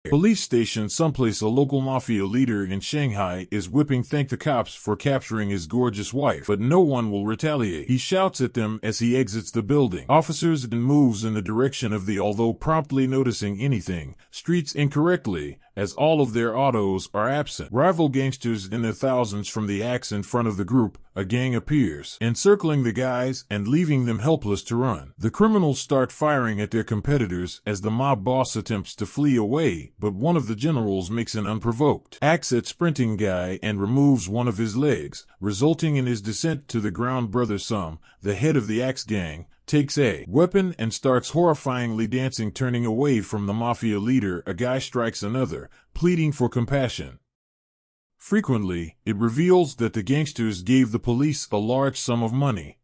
Police station someplace. A local mafia leader in Shanghai is whipping thank the cops for capturing his gorgeous wife, but no one will retaliate. He shouts at them as he exits the building. Officers then moves in the direction of the, although promptly noticing anything, streets incorrectly, as all of their autos are absent. Rival gangsters in their thousands from the acts in front of the group. A gang appears, encircling the guys and leaving them helpless to run. The criminals start firing at their competitors as the mob boss attempts to flee away, but one of the generals makes an unprovoked axe at sprinting guy and removes one of his legs, resulting in his descent to the ground. Brother Sum, the head of the axe gang, takes a weapon and starts horrifyingly dancing, turning away from the mafia leader. A guy strikes another, pleading for compassion. Frequently, it reveals that the gangsters gave the police a large sum of money.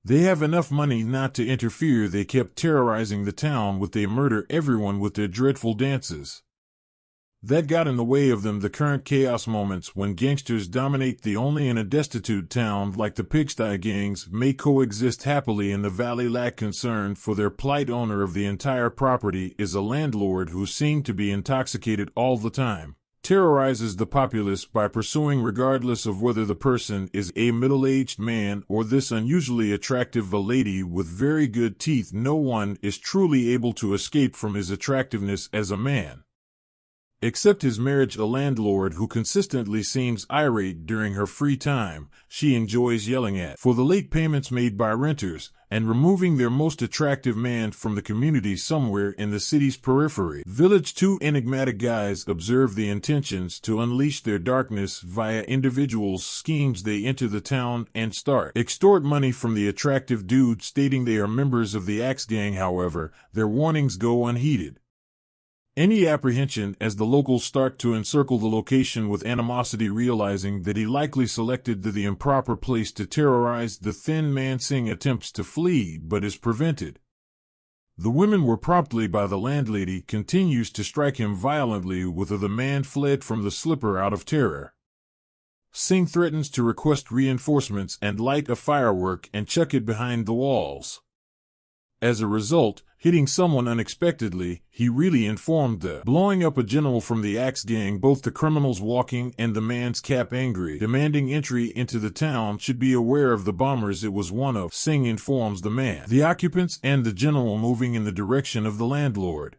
They have enough money not to interfere. They kept terrorizing the town with they murder everyone with their dreadful dances. That got in the way of them. The current chaos moments when gangsters dominate the only in a destitute town like the pigsty gangs may coexist happily in the valley. Lack concern for their plight. Owner of the entire property is a landlord who seemed to be intoxicated all the time. Terrorizes the populace by pursuing regardless of whether the person is a middle-aged man or this unusually attractive a lady with very good teeth. No one is truly able to escape from his attractiveness as a man, except his marriage. A landlord who consistently seems irate during her free time. She enjoys yelling at for the late payments made by renters and removing their most attractive man from the community somewhere in the city's periphery. Village. Two enigmatic guys observe the intentions to unleash their darkness via individuals' schemes. They enter the town and start extort money from the attractive dude, stating they are members of the Axe Gang. However, their warnings go unheeded. Any apprehension as the locals start to encircle the location with animosity, realizing that he likely selected the improper place to terrorize the thin man. Singh attempts to flee but is prevented. The women were promptly by the landlady, continues to strike him violently with the man fled from the slipper out of terror. Singh threatens to request reinforcements and light a firework and chuck it behind the walls. As a result, hitting someone unexpectedly, he really informed the blowing up a general from the Axe Gang. Both the criminals walking and the man's cap angry, demanding entry into the town, should be aware of the bombers it was one of. Singh informs the man, the occupants and the general moving in the direction of the landlord.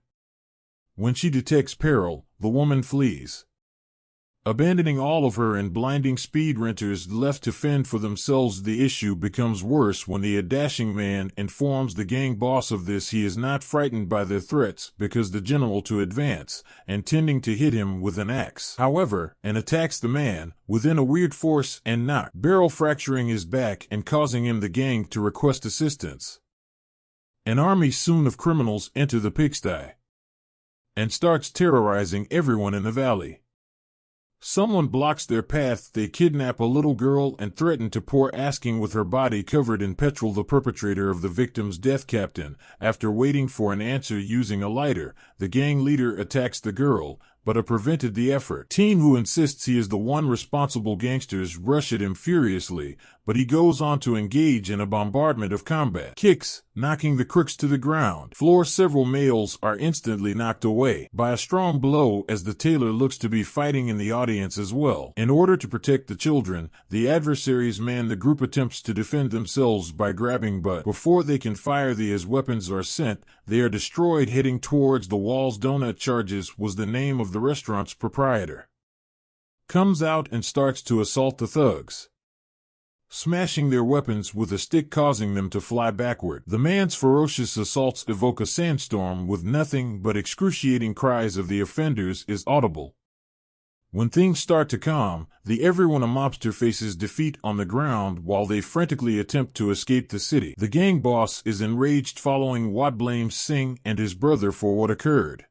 When she detects peril, the woman flees, abandoning all of her in blinding speed. Renters left to fend for themselves. The issue becomes worse when the dashing man informs the gang boss of this. He is not frightened by their threats because the general to advance, intending to hit him with an axe, however, and attacks the man within a weird force and knock, barrel fracturing his back and causing him the gang to request assistance. An army soon of criminals enter the pigsty and starts terrorizing everyone in the valley. Someone blocks their path. They kidnap a little girl and threaten to pour asking with her body covered in petrol. The perpetrator of the victim's death, Captain, after waiting for an answer using a lighter, the gang leader attacks the girl, but prevented the effort. Teen, who insists he is the one responsible. Gangsters rush at him furiously, but he goes on to engage in a bombardment of combat kicks, knocking the crooks to the ground floor. Several males are instantly knocked away by a strong blow as the tailor looks to be fighting in the audience as well. In order to protect the children, the adversaries man the group attempts to defend themselves by grabbing, but before they can fire as weapons are sent, they are destroyed. Heading towards the walls. Donut Charges was the name of the restaurant's proprietor. Comes out and starts to assault the thugs, smashing their weapons with a stick, causing them to fly backward. The man's ferocious assaults evoke a sandstorm with nothing but excruciating cries of the offenders is audible. When things start to calm, everyone a mobster faces defeat on the ground while they frantically attempt to escape the city. The gang boss is enraged following what blames Singh and his brother for what occurred,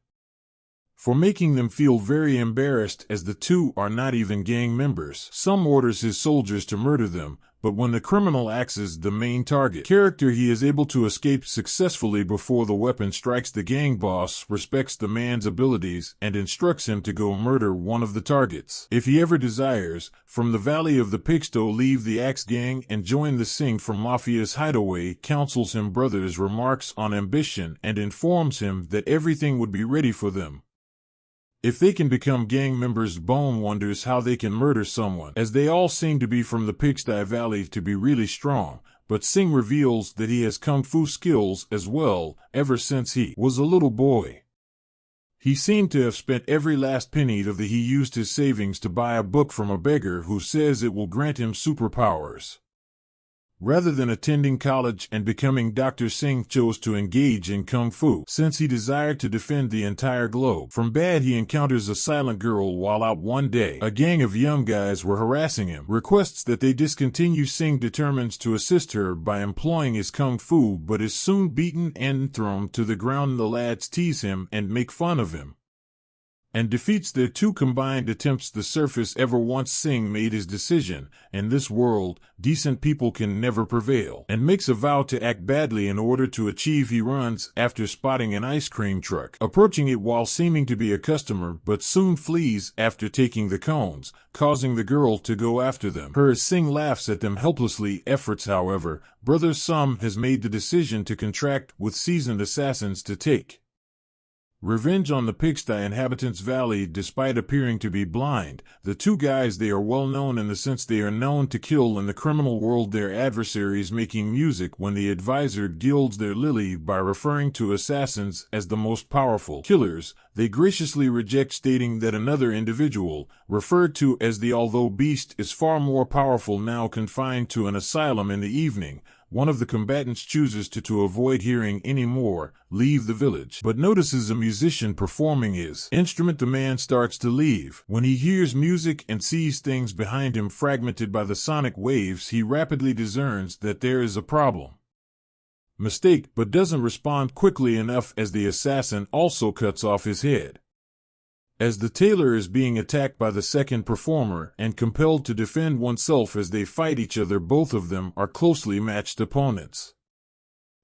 for making them feel very embarrassed as the two are not even gang members. Some orders his soldiers to murder them, but when the criminal axes the main target character, he is able to escape successfully before the weapon strikes. The gang boss respects the man's abilities and instructs him to go murder one of the targets if he ever desires. From the valley of the pigsty leave the Axe Gang and join the Singh from Mafia's hideaway, counsels him brothers, remarks on ambition and informs him that everything would be ready for them If they can become gang members, Bone wonders how they can murder someone, as they all seem to be from the Pigsty Valley to be really strong, but Sing reveals that he has kung fu skills as well, ever since he was a little boy. He seemed to have spent every last penny of he used his savings to buy a book from a beggar who says it will grant him superpowers. Rather than attending college and becoming Dr. Singh chose to engage in kung fu, since he desired to defend the entire globe. From bad, he encounters a silent girl while out one day. A gang of young guys were harassing him, requests that they discontinue. Singh determines to assist her by employing his kung fu, but is soon beaten and thrown to the ground. The lads tease him and make fun of him, and defeats their two combined attempts. The surface ever once Singh made his decision. In this world, decent people can never prevail, and makes a vow to act badly in order to achieve. He runs after spotting an ice cream truck, approaching it while seeming to be a customer, but soon flees after taking the cones, causing the girl to go after them. Her Singh laughs at them helplessly. Efforts, however, Brother Sum has made the decision to contract with seasoned assassins to take revenge on the Pigsty inhabitants valley. Despite appearing to be blind, the two guys, they are well known in the sense they are known to kill in the criminal world their adversaries, making music when the advisor gilds their lily by referring to assassins as the most powerful killers. They graciously reject, stating that another individual, referred to as the Although Beast, is far more powerful. Now confined to an asylum in the evening, one of the combatants chooses to avoid hearing any more, leave the village, but notices a musician performing his instrument. The man starts to leave. When he hears music and sees things behind him fragmented by the sonic waves, he rapidly discerns that there is a problem. Mistake, but doesn't respond quickly enough, as the assassin also cuts off his head. As the tailor is being attacked by the second performer and compelled to defend oneself as they fight each other, both of them are closely matched opponents.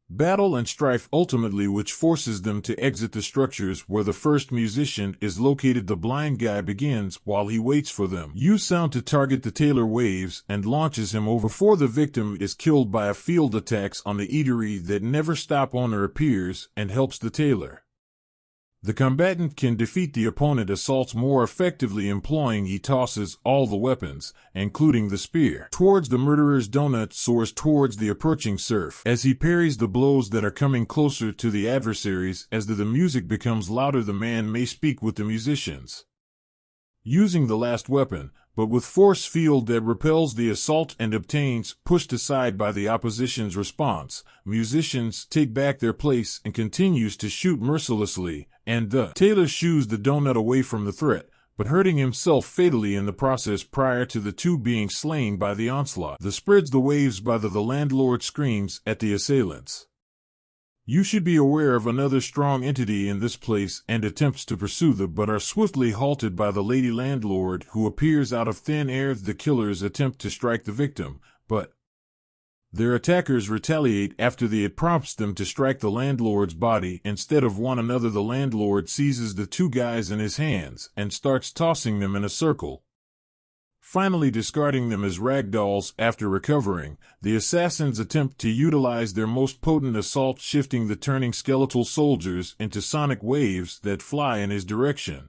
Battle and strife ultimately, which forces them to exit the structures where the first musician is located. The blind guy begins, while he waits for them, use sound to target the tailor, waves and launches him over before the victim is killed by a field attacks on the eatery that never stop. Owner appears and helps the tailor. The combatant can defeat the opponent assaults more effectively, employing he tosses all the weapons, including the spear, towards the murderer's. Donut soars towards the approaching surf as he parries the blows that are coming closer to the adversaries. As the music becomes louder, the man may speak with the musicians, using the last weapon, but with force field that repels the assault and obtains, pushed aside by the opposition's response. Musicians take back their place and continues to shoot mercilessly, and the tailor shoos the donut away from the threat, but hurting himself fatally in the process prior to the two being slain by the onslaught. The spreads the waves by the landlord screams at the assailants. You should be aware of another strong entity in this place, and attempts to pursue them, but are swiftly halted by the lady landlord, who appears out of thin air. The killers attempt to strike the victim, but their attackers retaliate after it prompts them to strike the landlord's body instead of one another. The landlord seizes the two guys in his hands and starts tossing them in a circle, finally discarding them as rag dolls. After recovering, the assassins attempt to utilize their most potent assault, shifting the turning skeletal soldiers into sonic waves that fly in his direction.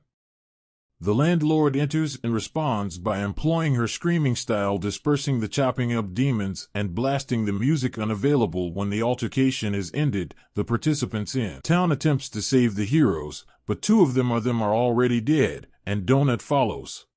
The landlord enters and responds by employing her screaming style, dispersing the chopping up demons and blasting the music unavailable. When the altercation is ended, the participants in town attempts to save the heroes, but two of them are already dead, and Donut follows.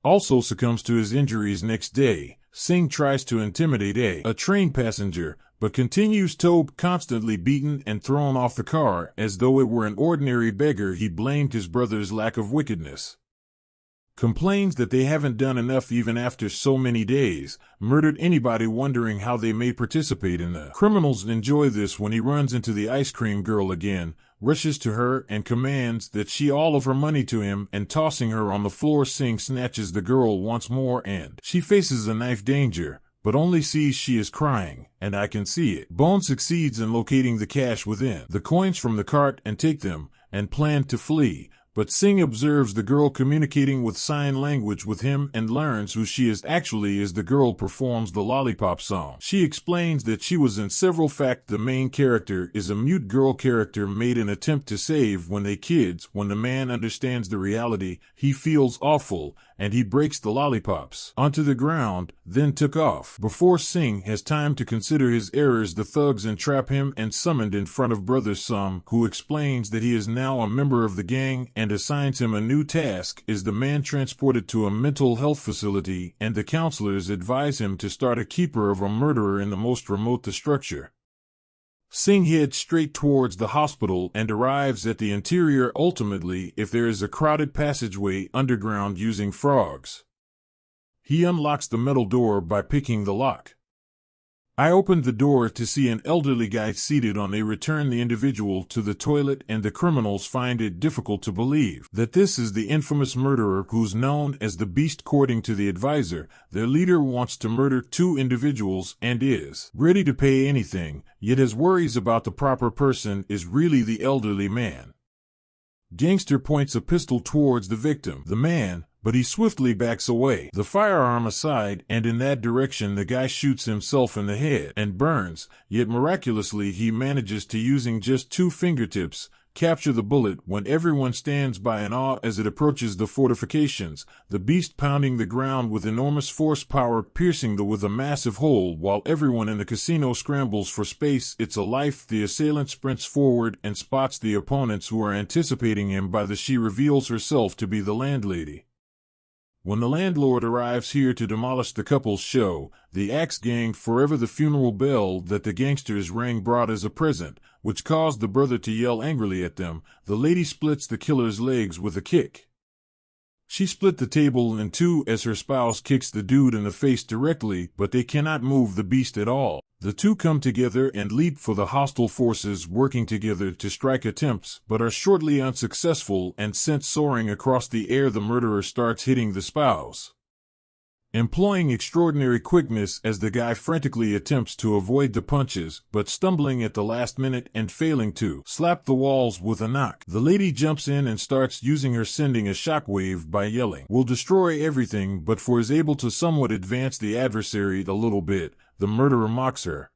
Also succumbs to his injuries next day. Singh tries to intimidate a train passenger, but continues to constantly beaten and thrown off the car as though it were an ordinary beggar. He blamed his brother's lack of wickedness, complains that they haven't done enough even after so many days, murdered anybody, wondering how they may participate in the criminals. Enjoy this when he runs into the ice cream girl again, rushes to her and commands that she all of her money to him, and tossing her on the floor, Singh snatches the girl once more, and she faces a knife danger, but only sees she is crying, and I can see it. Bone succeeds in locating the cash within the coins from the cart and take them, and plan to flee, but Singh observes the girl communicating with sign language with him and learns who she is actually as the girl performs the lollipop song. She explains that she was in several fact the main character is a mute girl character made an attempt to save when they kids. When the man understands the reality, he feels awful, and he breaks the lollipops onto the ground, then took off. Before Singh has time to consider his errors, the thugs entrap him and summoned in front of Brother Sam, who explains that he is now a member of the gang and assigns him a new task. Is the man transported to a mental health facility, and the counselors advise him to start a keeper of a murderer in the most remote the structure. Singh heads straight towards the hospital and arrives at the interior ultimately if there is a crowded passageway underground using frogs. He unlocks the metal door by picking the lock. I opened the door to see an elderly guy seated on. They return the individual to the toilet, and the criminals find it difficult to believe that this is the infamous murderer who's known as the Beast. According to the advisor, their leader wants to murder 2 individuals and is ready to pay anything, yet his worries about the proper person is really the elderly man. Gangster points a pistol towards the victim, the man, but he swiftly backs away, the firearm aside, and in that direction the guy shoots himself in the head and burns, yet miraculously he manages to, using just 2 fingertips, capture the bullet. When everyone stands by in awe as it approaches the fortifications, the Beast pounding the ground with enormous force, power piercing with a massive hole, while everyone in the casino scrambles for space. It's a life. The assailant sprints forward and spots the opponents who are anticipating him by the she reveals herself to be the landlady. When the landlord arrives here to demolish the couple's show, the Axe Gang forever the funeral bell that the gangsters rang brought as a present, which caused the brother to yell angrily at them. The lady splits the killer's legs with a kick. She split the table in 2 as her spouse kicks the dude in the face directly, but they cannot move the Beast at all. The 2 come together and leap for the hostile forces, working together to strike attempts, but are shortly unsuccessful and sent soaring across the air. The murderer starts hitting the spouse, employing extraordinary quickness as the guy frantically attempts to avoid the punches, but stumbling at the last minute and failing to slap the walls with a knock. The lady jumps in and starts using her, sending a shockwave by yelling, "We'll destroy everything," but for is able to somewhat advance the adversary a little bit. The murderer mocks her,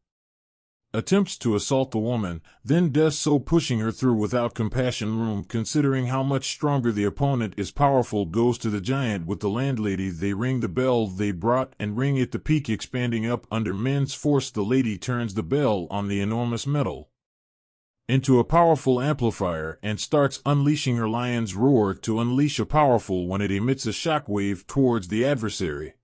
attempts to assault the woman, then does so pushing her through without compassion. Room, considering how much stronger the opponent is, powerful, goes to the giant with the landlady. They ring the bell they brought and ring at the peak, expanding up under men's force. The lady turns the bell on the enormous metal into a powerful amplifier and starts unleashing her lion's roar to unleash a powerful when it emits a shockwave towards the adversary.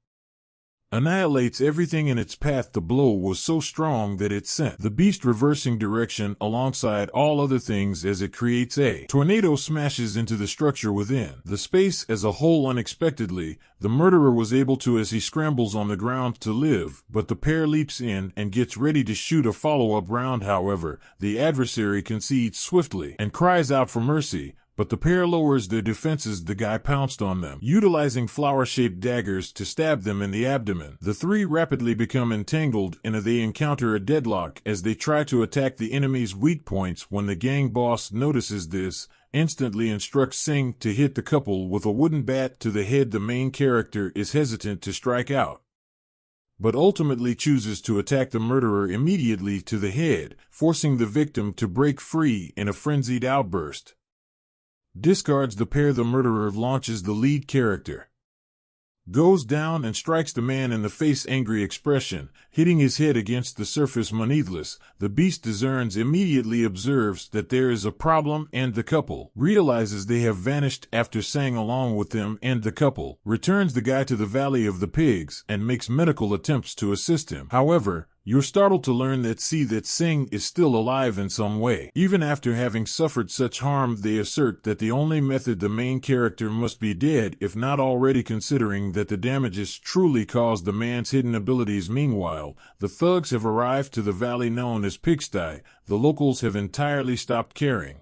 Annihilates everything in its path. The blow was so strong that it sent the Beast reversing direction alongside all other things as it creates a tornado, smashes into the structure within the space as a whole. Unexpectedly, the murderer was able to as he scrambles on the ground to live, but the pair leaps in and gets ready to shoot a follow-up round. However, the adversary concedes swiftly and cries out for mercy, but the pair lowers their defenses. The guy pounced on them, utilizing flower-shaped daggers to stab them in the abdomen. The 3 rapidly become entangled and they encounter a deadlock as they try to attack the enemy's weak points. When the gang boss notices this, instantly instructs Singh to hit the couple with a wooden bat to the head. The main character is hesitant to strike out, but ultimately chooses to attack the murderer immediately to the head, forcing the victim to break free in a frenzied outburst. Discards the pair. The murderer launches the lead character, goes down and strikes the man in the face. Angry expression, hitting his head against the surface. Needless, the Beast discerns immediately, observes that there is a problem, and the couple realizes they have vanished after sang along with them, and the couple returns the guy to the Valley of the Pigs and makes medical attempts to assist him. However, you're startled to learn that Singh is still alive in some way. Even after having suffered such harm, they assert that the only method the main character must be dead, if not already, considering that the damages truly caused the man's hidden abilities. Meanwhile, the thugs have arrived to the valley known as Pigsty. The locals have entirely stopped caring.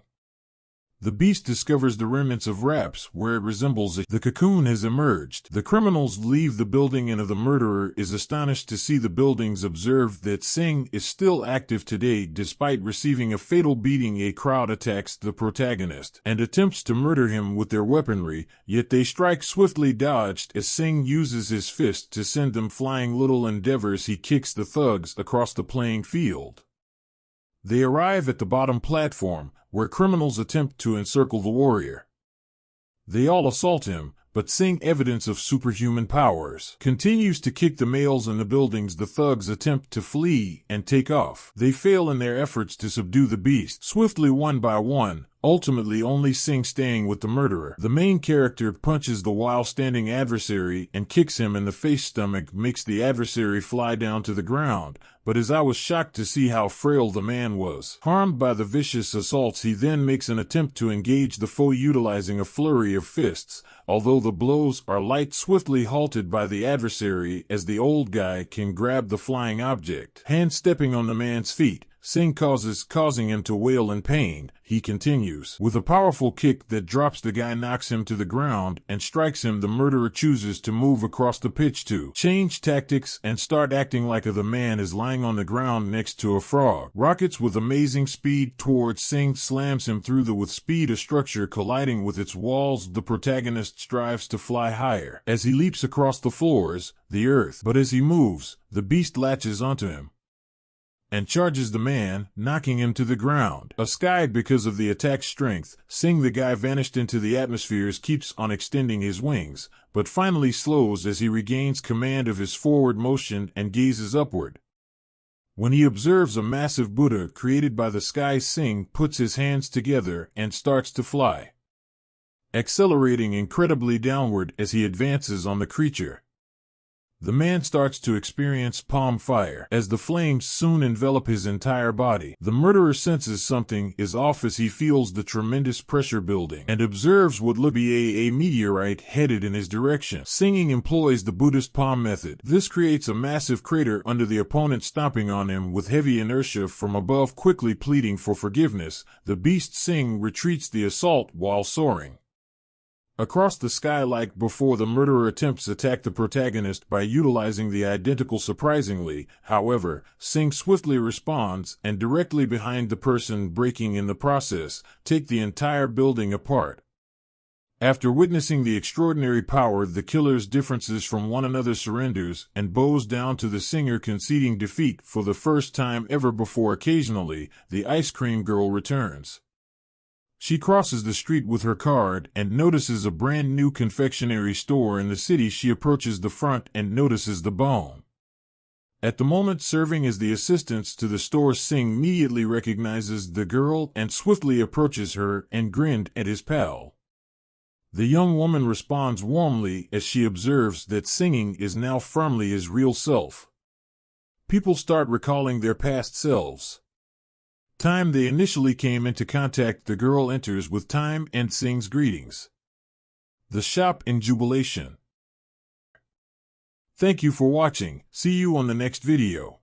The beast discovers the remnants of wraps where it resembles the cocoon has emerged. The criminals leave the building and the murderer is astonished to see the buildings observe that Singh is still active today despite receiving a fatal beating. A crowd attacks the protagonist and attempts to murder him with their weaponry, yet they strike swiftly dodged as Singh uses his fist to send them flying. Little endeavors he kicks the thugs across the playing field. They arrive at the bottom platform, where criminals attempt to encircle the warrior. They all assault him, but Singh, evidence of superhuman powers, continues to kick the males in the buildings. The thugs attempt to flee and take off. They fail in their efforts to subdue the beast, swiftly one by one, ultimately only Singh staying with the murderer. The main character punches the while-standing adversary and kicks him in the face. Stomach makes the adversary fly down to the ground, but as I was shocked to see how frail the man was. Harmed by the vicious assaults, he then makes an attempt to engage the foe utilizing a flurry of fists. Although the blows are light, swiftly halted by the adversary as the old guy can grab the flying object. Hand stepping on the man's feet, Singh causing him to wail in pain. He continues with a powerful kick that drops the guy, knocks him to the ground, and strikes him. The murderer chooses to move across the pitch to change tactics and start acting like the man is lying on the ground next to a frog. Rockets with amazing speed towards Singh, slams him through with speed, a structure colliding with its walls. The protagonist strives to fly higher as he leaps across the floors, the earth, but as he moves, the beast latches onto him and charges the man, knocking him to the ground. Skied because of the attack's strength, Singh, the guy vanished into the atmospheres, keeps on extending his wings, but finally slows as he regains command of his forward motion and gazes upward. When he observes a massive Buddha created by the sky, Singh puts his hands together and starts to fly, accelerating incredibly downward as he advances on the creature. The man starts to experience palm fire as the flames soon envelop his entire body. The murderer senses something is off as he feels the tremendous pressure building and observes what looks to be a meteorite headed in his direction. Singh employs the Buddhist palm method. This creates a massive crater under the opponent, stomping on him with heavy inertia from above. Quickly pleading for forgiveness, the beast Singh retreats the assault while soaring across the sky like before. The murderer attempts to attack the protagonist by utilizing the identical. Surprisingly, however, Singh swiftly responds and directly behind the person, breaking in the process, take the entire building apart. After witnessing the extraordinary power, the killer's differences from one another surrenders and bows down to the singer, conceding defeat for the first time ever before. Occasionally, the ice cream girl returns. She crosses the street with her card and notices a brand new confectionery store in the city. She approaches the front and notices the bone. At the moment serving as the assistants to the store, Singh immediately recognizes the girl and swiftly approaches her and grinned at his pal. The young woman responds warmly as she observes that Singh is now firmly his real self. People start recalling their past selves. Time they initially came into contact. The girl enters with time and Singh's greetings. The shop in jubilation. Thank you for watching. See you on the next video.